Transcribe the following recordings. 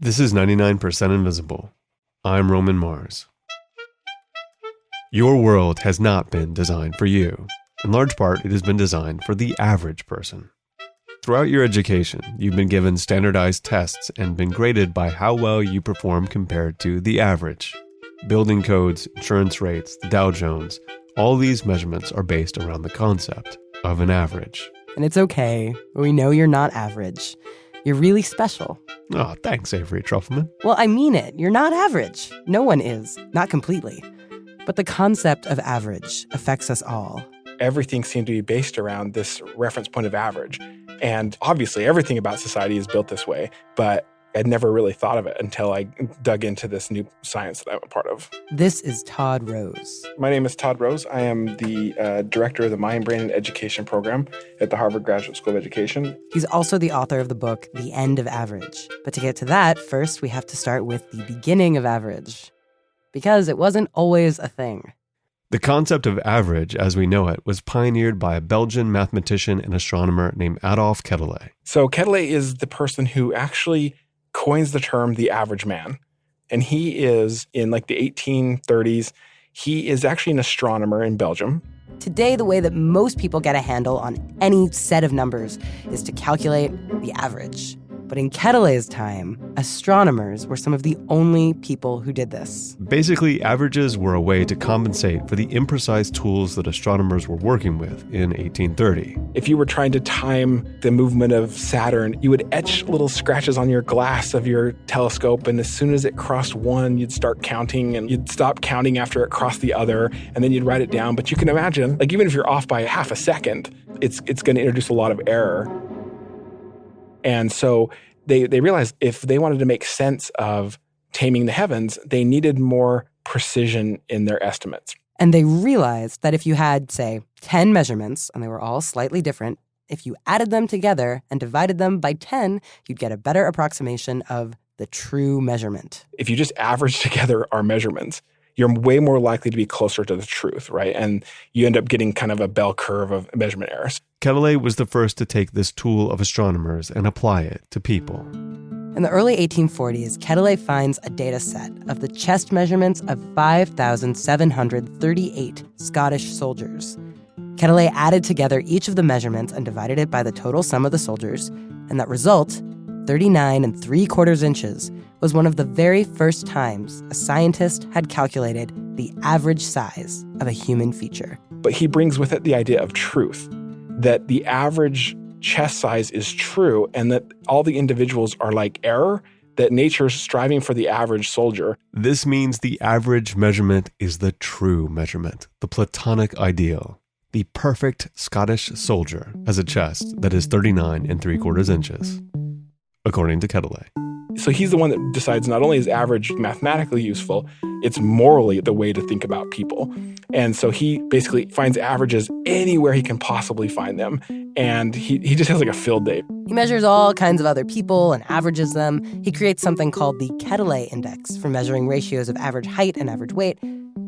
This is 99% Invisible. I'm Roman Mars. Your world has not been designed for you. In large part, it has been designed for the average person. Throughout your education, you've been given standardized tests and been graded by how well you perform compared to the average. Building codes, insurance rates, the Dow Jones, all these measurements are based around the concept of an average. And it's okay. We know you're not average. You're really special. Oh, thanks, Avery Trufelman. Well, I mean it. You're not average. No one is. Not completely. But the concept of average affects us all. Everything seemed to be based around this reference point of average. And obviously, everything about society is built this way, but I'd never really thought of it until I dug into this new science that I'm a part of. This is Todd Rose. My name is Todd Rose. I am the director of the Mind, Brain, and Education program at the Harvard Graduate School of Education. He's also the author of the book, The End of Average. But to get to that, first we have to start with the beginning of average. Because it wasn't always a thing. The concept of average, as we know it, was pioneered by a Belgian mathematician and astronomer named Adolphe Quetelet. So Quetelet is the person who actually coins the term the average man. And he is, in like the 1830s, he is actually an astronomer in Belgium. Today, the way that most people get a handle on any set of numbers is to calculate the average. But in Quetelet's time, astronomers were some of the only people who did this. Basically, averages were a way to compensate for the imprecise tools that astronomers were working with in 1830. If you were trying to time the movement of Saturn, you would etch little scratches on your glass of your telescope, and as soon as it crossed one, you'd start counting, and you'd stop counting after it crossed the other, and then you'd write it down. But you can imagine, like even if you're off by half a second, it's going to introduce a lot of error. And so they realized if they wanted to make sense of taming the heavens, they needed more precision in their estimates. And they realized that if you had, say, 10 measurements, and they were all slightly different, if you added them together and divided them by 10, you'd get a better approximation of the true measurement. If you just average together our measurements, you're way more likely to be closer to the truth, right? And you end up getting kind of a bell curve of measurement errors. Quetelet was the first to take this tool of astronomers and apply it to people. In the early 1840s, Quetelet finds a data set of the chest measurements of 5,738 Scottish soldiers. Quetelet added together each of the measurements and divided it by the total sum of the soldiers, and that result, 39 3/4 inches, was one of the very first times a scientist had calculated the average size of a human feature. But he brings with it the idea of truth, that the average chest size is true and that all the individuals are like error, that nature's striving for the average soldier. This means the average measurement is the true measurement, the Platonic ideal. The perfect Scottish soldier has a chest that is 39 3/4 inches, according to Quetelet. So he's the one that decides not only is average mathematically useful, it's morally the way to think about people. And so he basically finds averages anywhere he can possibly find them. And he just has like a field day. He measures all kinds of other people and averages them. He creates something called the Quetelet Index for measuring ratios of average height and average weight.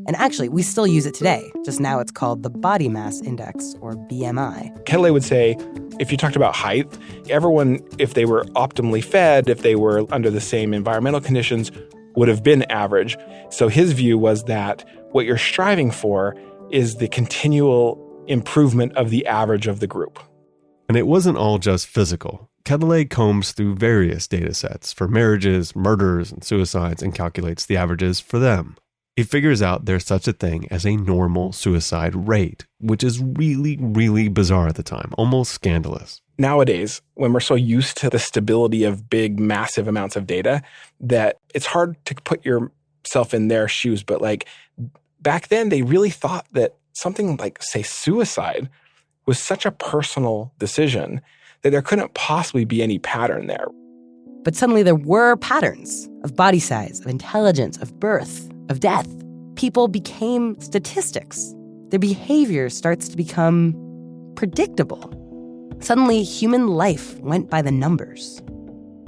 And actually, we still use it today. Just now it's called the Body Mass Index, or BMI. Quetelet would say, if you talked about height, everyone, if they were optimally fed, if they were under the same environmental conditions, would have been average. So his view was that what you're striving for is the continual improvement of the average of the group. And it wasn't all just physical. Quetelet combs through various data sets for marriages, murders, and suicides and calculates the averages for them. He figures out there's such a thing as a normal suicide rate, which is really, really bizarre at the time, almost scandalous. Nowadays, when we're so used to the stability of big, massive amounts of data, that it's hard to put yourself in their shoes. But like back then, they really thought that something like, say, suicide was such a personal decision that there couldn't possibly be any pattern there. But suddenly there were patterns of body size, of intelligence, of birth, of death. People became statistics. Their behavior starts to become predictable. Suddenly, human life went by the numbers.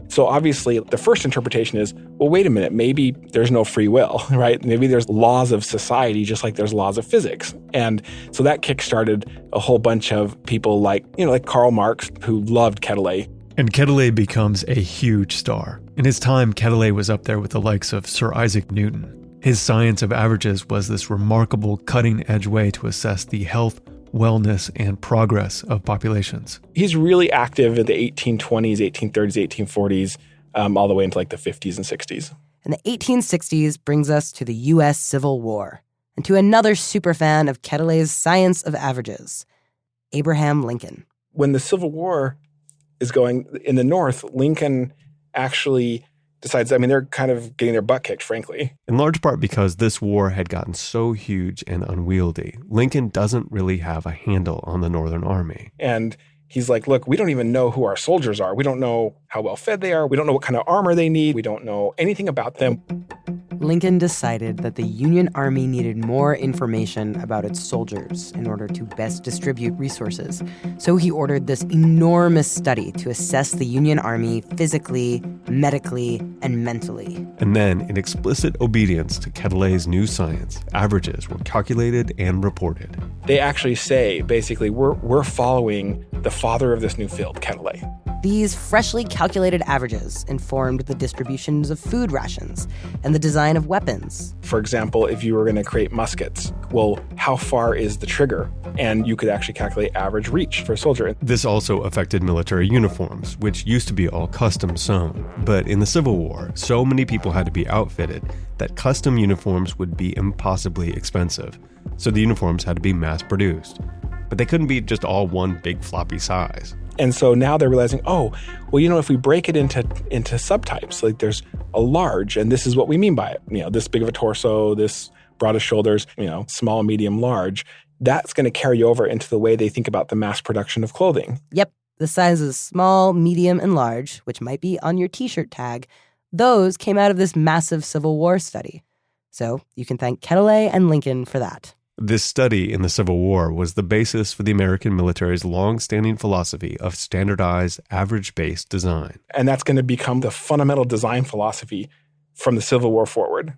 So obviously, the first interpretation is, well, wait a minute, maybe there's no free will, right? Maybe there's laws of society just like there's laws of physics. And so that kickstarted a whole bunch of people like Karl Marx, who loved Quetelet. And Quetelet becomes a huge star. In his time, Quetelet was up there with the likes of Sir Isaac Newton. His science of averages was this remarkable cutting-edge way to assess the health, wellness, and progress of populations. He's really active in the 1820s, 1830s, 1840s, all the way into like the 50s and 60s. And the 1860s brings us to the U.S. Civil War and to another superfan of Quetelet's science of averages, Abraham Lincoln. When the Civil War is going in the North, Lincoln actually decides, they're kind of getting their butt kicked, frankly. In large part because this war had gotten so huge and unwieldy, Lincoln doesn't really have a handle on the Northern Army. And he's like, look, we don't even know who our soldiers are. We don't know how well fed they are. We don't know what kind of armor they need. We don't know anything about them. Lincoln decided that the Union Army needed more information about its soldiers in order to best distribute resources. So he ordered this enormous study to assess the Union Army physically, medically, and mentally. And then, in explicit obedience to Quetelet's new science, averages were calculated and reported. They actually say, basically, we're following the father of this new field, Quetelet. These freshly calculated averages informed the distributions of food rations and the design of weapons. For example, if you were going to create muskets, well, how far is the trigger? And you could actually calculate average reach for a soldier. This also affected military uniforms, which used to be all custom sewn. But in the Civil War, so many people had to be outfitted that custom uniforms would be impossibly expensive. So the uniforms had to be mass produced. But they couldn't be just all one big floppy size. And so now they're realizing, if we break it into subtypes, like there's a large, and this is what we mean by it. This big of a torso, this broad of shoulders, small, medium, large. That's going to carry over into the way they think about the mass production of clothing. Yep. The sizes small, medium, and large, which might be on your t-shirt tag, those came out of this massive Civil War study. So you can thank Quetelet and Lincoln for that. This study in the Civil War was the basis for the American military's long-standing philosophy of standardized, average-based design. And that's going to become the fundamental design philosophy from the Civil War forward.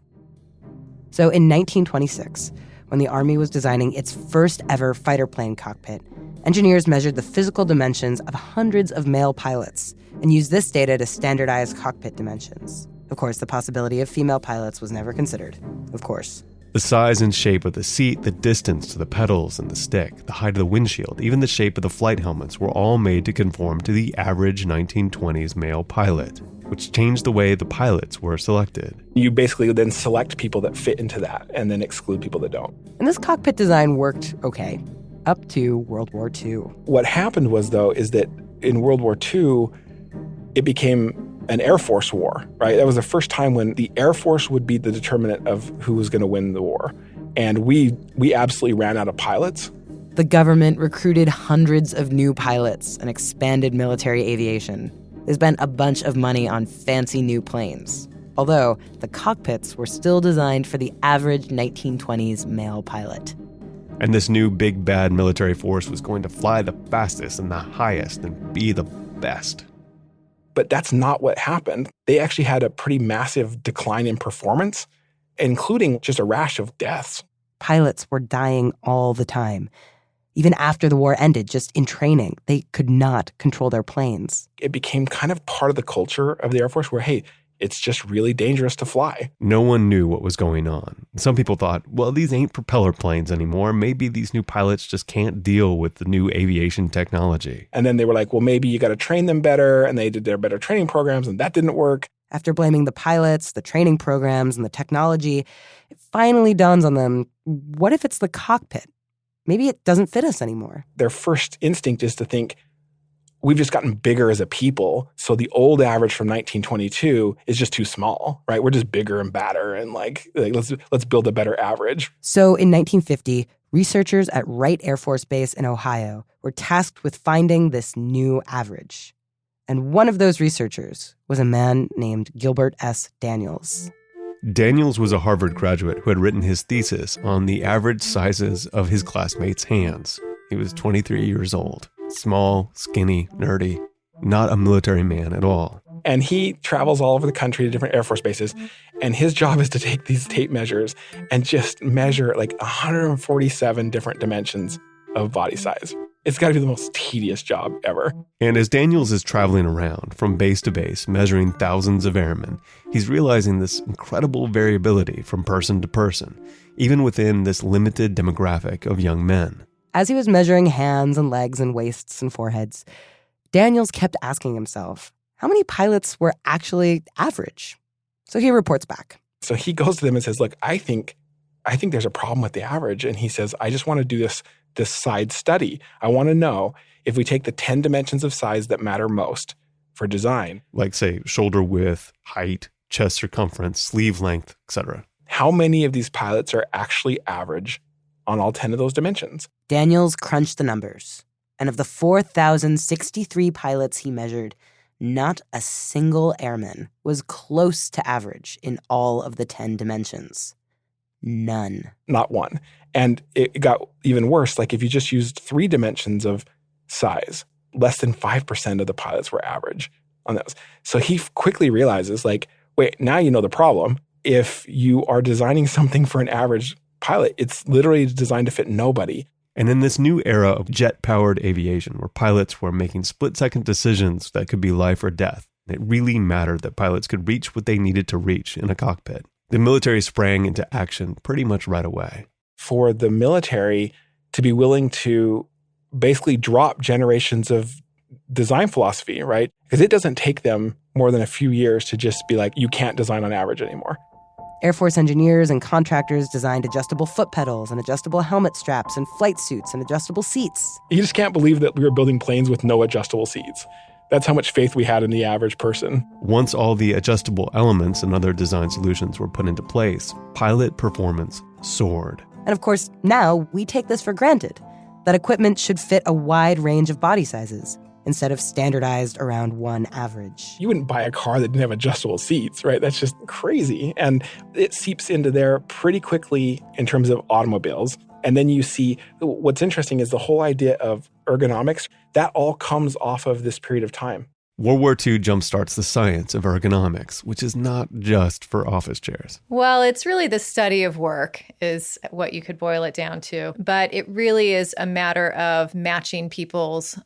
So in 1926, when the Army was designing its first ever fighter plane cockpit, engineers measured the physical dimensions of hundreds of male pilots and used this data to standardize cockpit dimensions. Of course, the possibility of female pilots was never considered, of course. The size and shape of the seat, the distance to the pedals and the stick, the height of the windshield, even the shape of the flight helmets were all made to conform to the average 1920s male pilot, which changed the way the pilots were selected. You basically then select people that fit into that and then exclude people that don't. And this cockpit design worked okay, up to World War II. What happened was, though, is that in World War II, it became an Air Force war, right? That was the first time when the Air Force would be the determinant of who was going to win the war. And we absolutely ran out of pilots. The government recruited hundreds of new pilots and expanded military aviation. They spent a bunch of money on fancy new planes. Although the cockpits were still designed for the average 1920s male pilot. And this new big bad military force was going to fly the fastest and the highest and be the best. But that's not what happened. They actually had a pretty massive decline in performance, including just a rash of deaths. Pilots were dying all the time. Even after the war ended, just in training, they could not control their planes. It became kind of part of the culture of the Air Force where, hey, it's just really dangerous to fly. No one knew what was going on. Some people thought, well, these ain't propeller planes anymore. Maybe these new pilots just can't deal with the new aviation technology. And then they were like, well, maybe you got to train them better. And they did their better training programs, and that didn't work. After blaming the pilots, the training programs, and the technology, it finally dawns on them, what if it's the cockpit? Maybe it doesn't fit us anymore. Their first instinct is to think, we've just gotten bigger as a people, so the old average from 1922 is just too small, right? We're just bigger and badder, and let's build a better average. So in 1950, researchers at Wright Air Force Base in Ohio were tasked with finding this new average. And one of those researchers was a man named Gilbert S. Daniels. Daniels was a Harvard graduate who had written his thesis on the average sizes of his classmates' hands. He was 23 years old. Small, skinny, nerdy, not a military man at all. And he travels all over the country to different Air Force bases, and his job is to take these tape measures and just measure like 147 different dimensions of body size. It's got to be the most tedious job ever. And as Daniels is traveling around from base to base, measuring thousands of airmen, he's realizing this incredible variability from person to person, even within this limited demographic of young men. As he was measuring hands and legs and waists and foreheads, Daniels kept asking himself, how many pilots were actually average? So he reports back. So he goes to them and says, look, I think there's a problem with the average. And he says, I just want to do this side study. I want to know if we take the 10 dimensions of size that matter most for design. Like, say, shoulder width, height, chest circumference, sleeve length, etc. How many of these pilots are actually average on all 10 of those dimensions? Daniels crunched the numbers. And of the 4,063 pilots he measured, not a single airman was close to average in all of the 10 dimensions. None. Not one. And it got even worse. Like if you just used 3 dimensions of size, less than 5% of the pilots were average on those. So he quickly realizes, like, wait, now you know the problem. If you are designing something for an average pilot, it's literally designed to fit nobody. And in this new era of jet-powered aviation, where pilots were making split-second decisions that could be life or death, it really mattered that pilots could reach what they needed to reach in a cockpit. The military sprang into action pretty much right away. For the military to be willing to basically drop generations of design philosophy, right? Because it doesn't take them more than a few years to just be like, you can't design on average anymore. Air Force engineers and contractors designed adjustable foot pedals and adjustable helmet straps and flight suits and adjustable seats. You just can't believe that we were building planes with no adjustable seats. That's how much faith we had in the average person. Once all the adjustable elements and other design solutions were put into place, pilot performance soared. And of course, now we take this for granted, that equipment should fit a wide range of body sizes instead of standardized around one average. You wouldn't buy a car that didn't have adjustable seats, right? That's just crazy. And it seeps into there pretty quickly in terms of automobiles. And then you see, what's interesting is the whole idea of ergonomics, that all comes off of this period of time. World War II jumpstarts the science of ergonomics, which is not just for office chairs. Well, it's really the study of work is what you could boil it down to. But it really is a matter of matching people's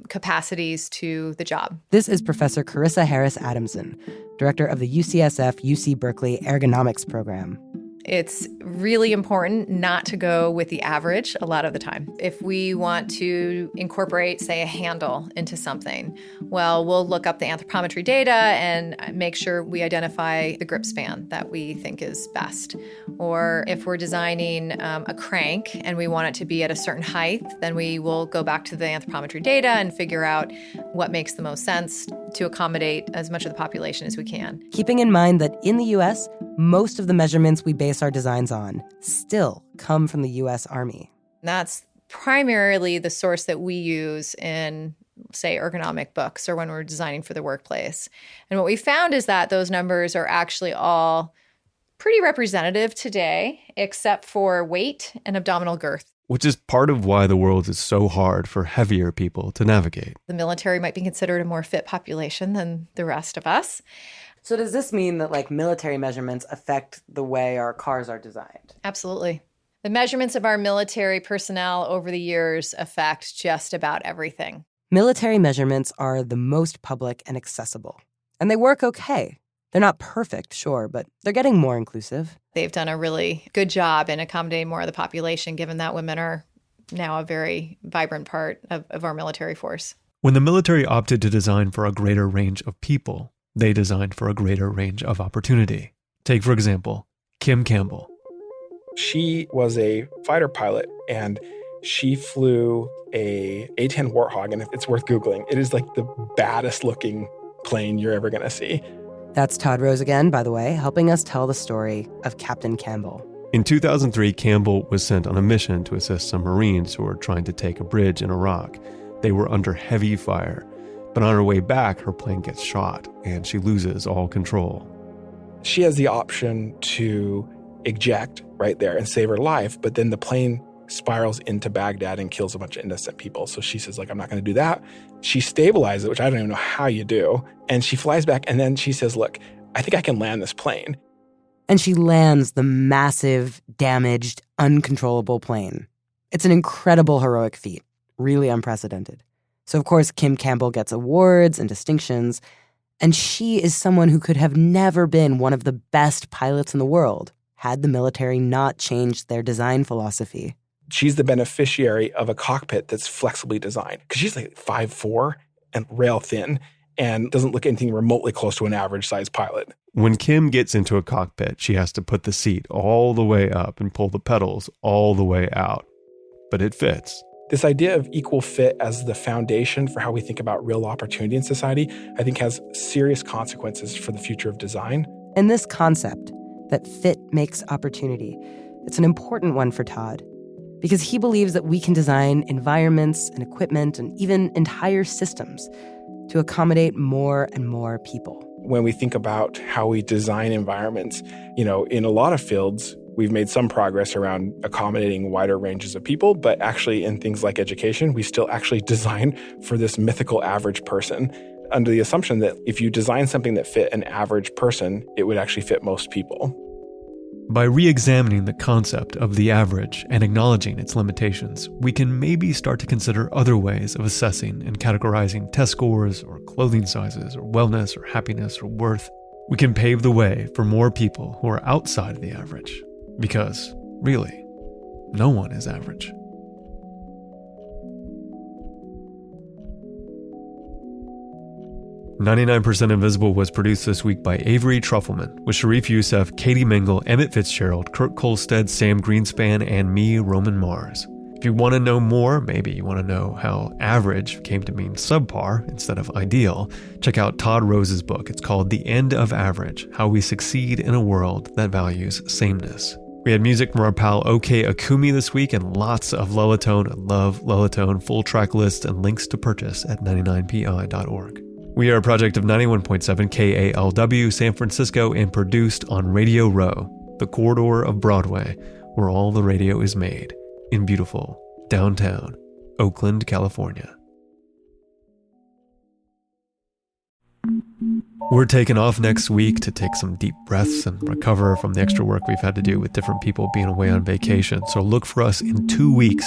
capacities to the job. This is Professor Carissa Harris Adamson, director of the UCSF UC Berkeley Ergonomics Program. It's really important not to go with the average a lot of the time. If we want to incorporate, say, a handle into something, well, we'll look up the anthropometry data and make sure we identify the grip span that we think is best. Or if we're designing a crank and we want it to be at a certain height, then we will go back to the anthropometry data and figure out what makes the most sense to accommodate as much of the population as we can. Keeping in mind that in the U.S., most of the measurements we base our designs on still come from the U.S. Army. That's primarily the source that we use in, say, ergonomic books or when we're designing for the workplace. And what we found is that those numbers are actually all pretty representative today, except for weight and abdominal girth. Which is part of why the world is so hard for heavier people to navigate. The military might be considered a more fit population than the rest of us. So does this mean that military measurements affect the way our cars are designed? Absolutely. The measurements of our military personnel over the years affect just about everything. Military measurements are the most public and accessible. And they work okay. They're not perfect, sure, but they're getting more inclusive. They've done a really good job in accommodating more of the population, given that women are now a very vibrant part of our military force. When the military opted to design for a greater range of people, they designed for a greater range of opportunity. Take, for example, Kim Campbell. She was a fighter pilot, and she flew a A-10 Warthog, and it's worth Googling. It is like the baddest looking plane you're ever going to see. That's Todd Rose again, by the way, helping us tell the story of Captain Campbell. In 2003, Campbell was sent on a mission to assist some Marines who were trying to take a bridge in Iraq. They were under heavy fire, but on her way back, her plane gets shot, and she loses all control. She has the option to eject right there and save her life, but then the plane spirals into Baghdad and kills a bunch of innocent people. So she says, I'm not going to do that. She stabilizes it, which I don't even know how you do. And she flies back, and then she says, look, I think I can land this plane. And she lands the massive, damaged, uncontrollable plane. It's an incredible heroic feat, really unprecedented. So of course, Kim Campbell gets awards and distinctions, and she is someone who could have never been one of the best pilots in the world had the military not changed their design philosophy. She's the beneficiary of a cockpit that's flexibly designed because she's like 5'4" and rail thin and doesn't look anything remotely close to an average size pilot. When Kim gets into a cockpit, she has to put the seat all the way up and pull the pedals all the way out. But it fits. This idea of equal fit as the foundation for how we think about real opportunity in society, I think has serious consequences for the future of design. And this concept that fit makes opportunity, it's an important one for Todd, because he believes that we can design environments and equipment and even entire systems to accommodate more and more people. When we think about how we design environments, in a lot of fields, we've made some progress around accommodating wider ranges of people, but actually in things like education, we still actually design for this mythical average person under the assumption that if you design something that fit an average person, it would actually fit most people. By re-examining the concept of the average and acknowledging its limitations, we can maybe start to consider other ways of assessing and categorizing test scores or clothing sizes or wellness or happiness or worth. We can pave the way for more people who are outside of the average. Because, really, no one is average. "99% Invisible" was produced this week by Avery Trufelman, with Sharif Youssef, Katie Mingle, Emmett Fitzgerald, Kurt Kolstad, Sam Greenspan, and me, Roman Mars. If you want to know more, maybe you want to know how average came to mean subpar instead of ideal, check out Todd Rose's book. It's called The End of Average: How We Succeed in a World That Values Sameness. We had music from our pal OK Akumi this week and lots of Lullatone. I love Lullatone. Full track list and links to purchase at 99pi.org. We are a project of 91.7 KALW San Francisco and produced on Radio Row, the corridor of Broadway, where all the radio is made, in beautiful downtown Oakland, California. We're taking off next week to take some deep breaths and recover from the extra work we've had to do with different people being away on vacation. So look for us in 2 weeks.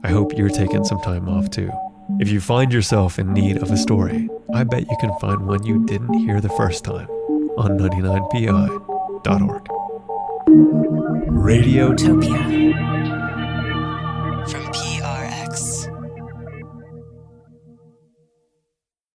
I hope you're taking some time off too. If you find yourself in need of a story, I bet you can find one you didn't hear the first time on 99pi.org. Radiotopia.